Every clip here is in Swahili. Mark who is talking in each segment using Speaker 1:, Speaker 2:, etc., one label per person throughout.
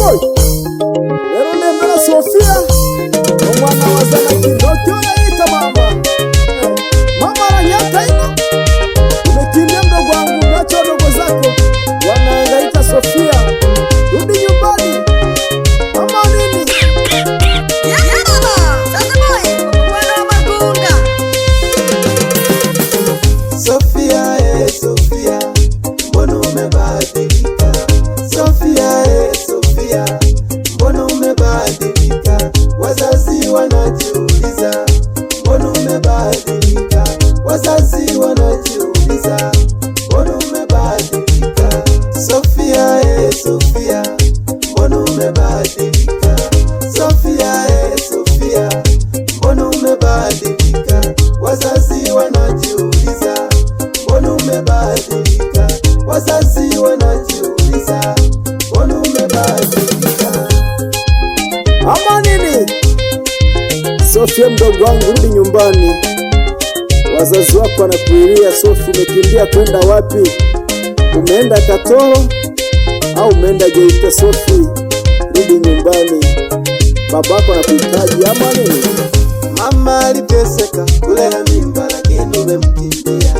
Speaker 1: boy lero nembera Sofia omwana wazana kindoki onaika mama ranyaka ino umekimbia mdogo wangu, nacho dogo zako wanahangaika. Sofia rudi nyumbani, mama nini
Speaker 2: Sofia, Sofia, mbona umebadilika? Sofia, Sofia, mbona umebadilika? Wazazi wanajiuliza, mbona umebadilika? Wazazi wanajiuliza, mbona umebadilika? Sofia, Sofia, mbona umebadilika? Sofia, Sofia, mbona umebadilika? Wazazi wanajiuliza, mbona umebadilika? Wazazi wanajiuliza, mbona umebadilika?
Speaker 1: ama nini? Sofia mdogo wangu, rudi nyumbani, wazazi wako wanakuilia. Sofia, umekimbia kwenda wapi? Umeenda Katoro au umeenda Geita? Sofia, rudi nyumbani, babako anakuhitaji. Ama nini?
Speaker 2: Mama aliteseka kulea mimba lakini umemkimbia.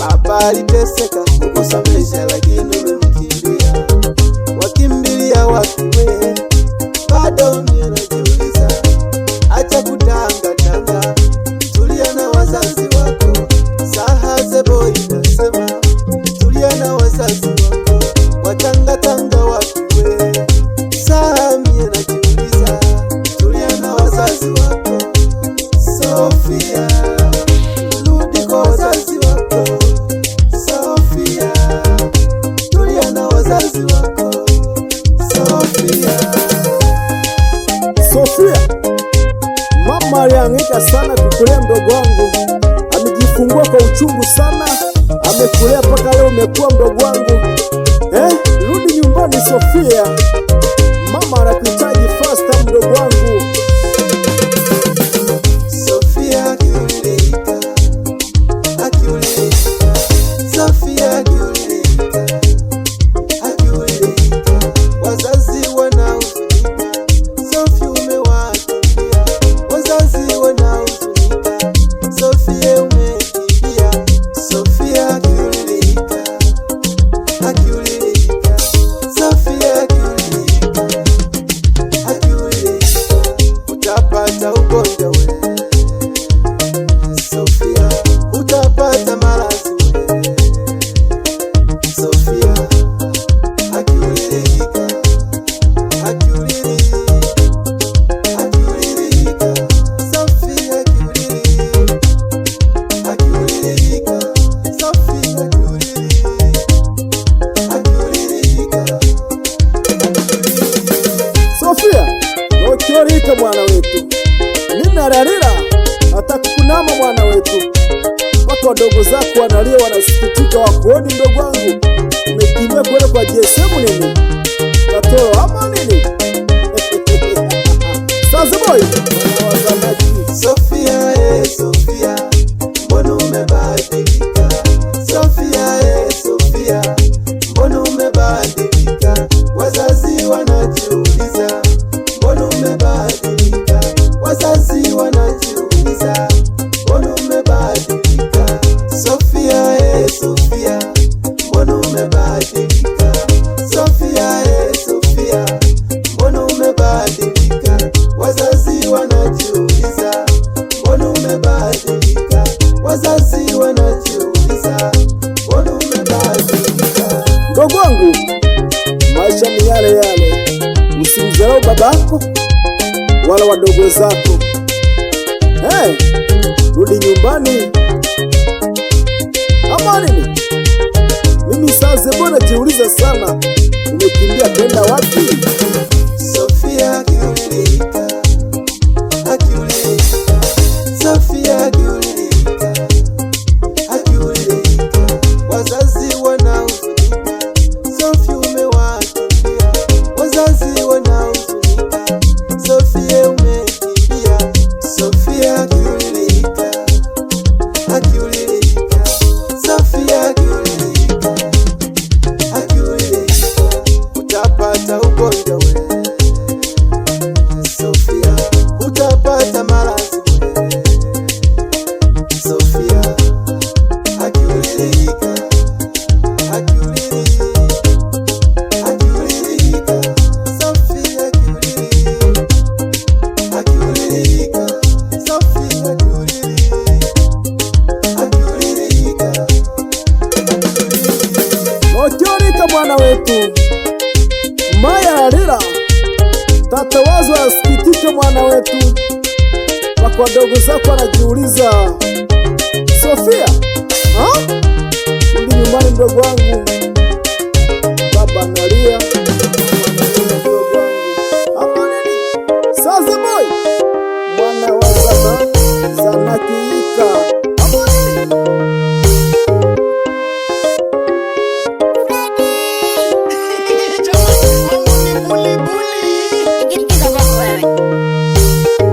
Speaker 2: Baba aliteseka kukusomesha lakini umemkimbia. Wakimbilia wapi wewe? Bado mimi najiuliza. Acha kutanga, tulia na wazazi wako. Sahaze boy nasema, tulia na wazazi wako. Watanga wapi wewe? Mimi najiuliza, tulia na wazazi wako. Sofia, rudi kwa wazazi wako. Sofia, tulia na wazazi wako.
Speaker 1: Sofia, mama alihangaika sana kukulea mdogo wangu, amejifungua kwa uchungu sana, amekulea mpaka leo umekuwa mdogo wangu. Rudi nyumbani Sofia, mama anakuhitaji fasta mdogo wangu.
Speaker 2: Sofia akiulika, Sofia akiulika, wazazi wanahuzunika. Sofia umewakimbia, wazazi wanahuzunika. Sofia umekimbia. Sofia akiulika, Sofia akiulika, utapata ugonjwa wewe. Sofia, utapata maradhi wewe. Sofia akiulika, Sofia akiulika, Sofia
Speaker 1: Sofia, nokiorika mwana wetu, ninararira hata kukunama mwana wetu, mpaka wadogo zako wanalia, wanasikitika, wakuoni ndogo wangu umekimbia kwenda kwa JSM nini Katoro ama nini? Sasa boy wanawazanaji.
Speaker 2: Sofia, Sofia, mbona umebadilika? Sofia, Sofia, mbona umebadilika? Wazazi wanajiuliza, mbona umebadilika? Wazazi wanajiuliza, mbona umebadilika? Sofia, Sofia, mbona umebadilika? Sofia, Sofia, mbona umebadilika? Wazazi wanajiuliza, mbona umebadilika? Wazazi wanajiuliza, mbona umebadilika?
Speaker 1: Ndogo wangu, maisha ni yale yale, usimdharau babako wala wadogo zako. Rudi nyumbani ama nini? Mimi sasa mbona jiuliza sana, umekimbia kwenda wapi?
Speaker 2: Sofia akiulika, Sofia akiulika, wazazi wanahuzunika. Sofia umewakimbia, wazazi wanahuzunika. Sofia umekimbia. Sofia akiulika, Sofia akiulika, utapata ugonjwa.
Speaker 1: Anatawazo asikitike mwana wetu, mpaka wadogo zako anajiuliza, Sofia, rudi nyumbani mdogo wangu. Baba analia, mdogo wangu Saze boy, mwana wa Zana Kiika.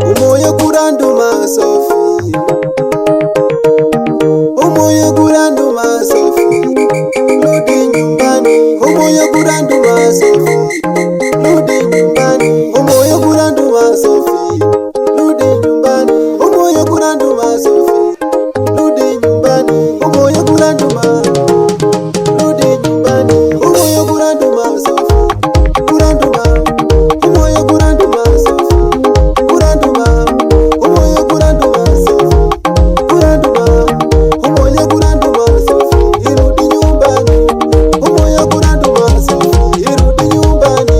Speaker 2: Umoyo kuranduma Sofi, umoyo kuranduma Sofi, rudi nyumbani. Umoyo kuranduma Sofi, rudi nyumbani. Umoyo kuranduma Sofi, rudi nyumbani. Umoyo kuranduma Sofi, rudi nyumbani. Umoyo kuranduma, rudi nyumbani. Umoyo kuranduma Sofi, kuranduma. Umoyo kuranduma Sofi, kuranduma. Umoyo kuranduma Sofi, kuranduma. Umoyo kuranduma Sofi, irudi nyumbani. Umoyo kuranduma Sofi, irudi nyumbani.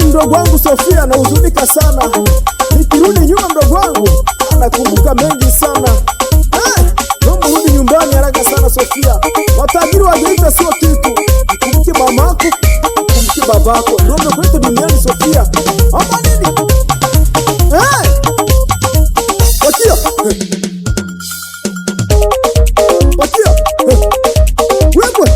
Speaker 1: Mdogo wangu Sofia anahuzunika sana, nikirudi nyuma mdogo wangu anakumbuka mengi sana. Naomba rudi nyumbani haraka sana Sofia. Matajiri wa Geita sio kitu, mkumbuke mamako, mkumbuke babako, ndio umekuleta duniani Sofia. Ama nini? Wakia wakia wewe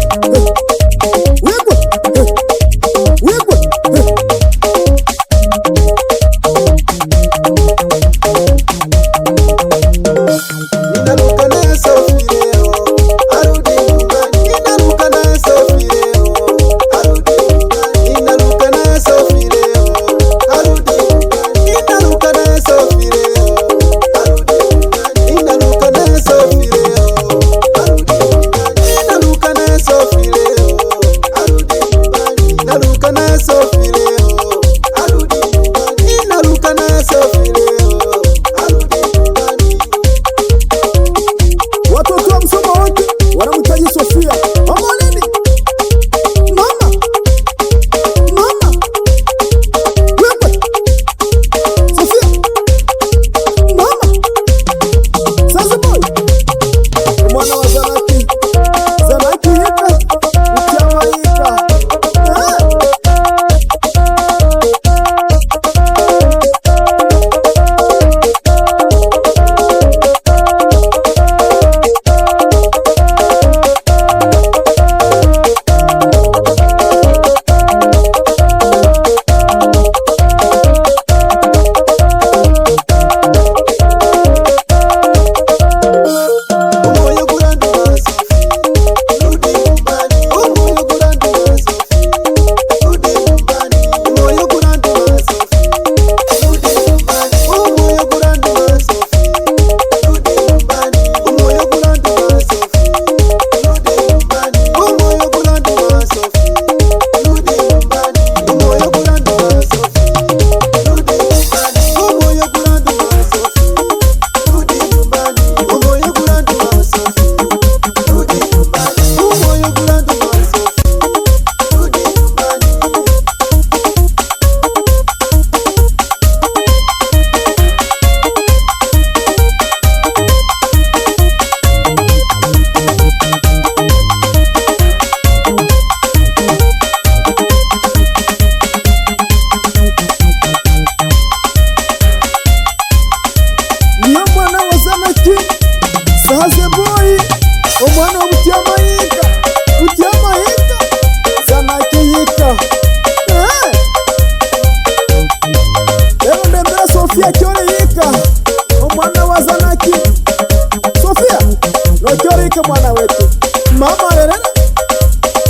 Speaker 1: omwana wa Zanaki saze boy omwana wa Butiamayika Zanaki yika lero ndembera Sofia Kyole yika omwana wa Zanaki Sofia no Kyole yika mwana wetu mama lelera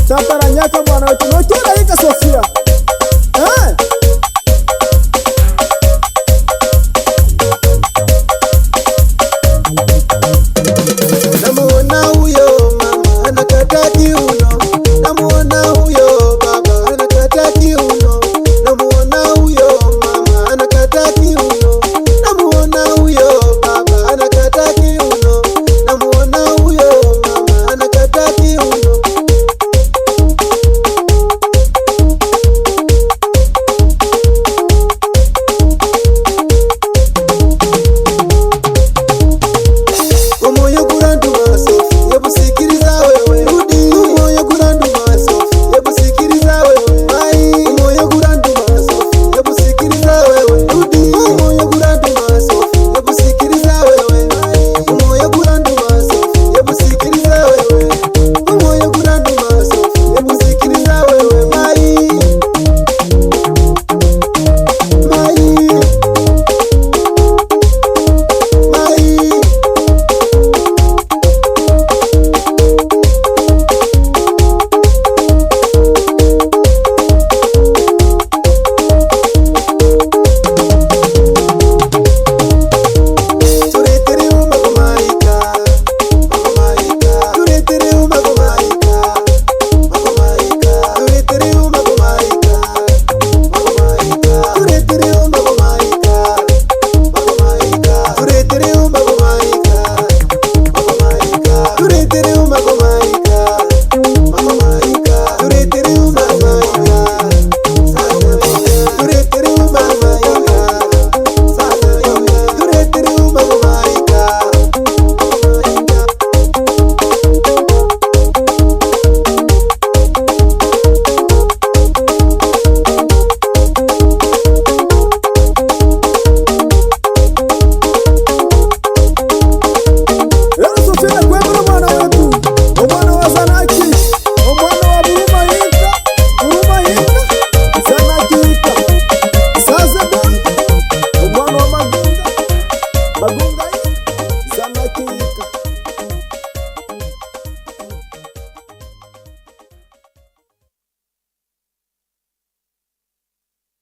Speaker 1: tataranyaka mwana wetu no Kyole yika Sofia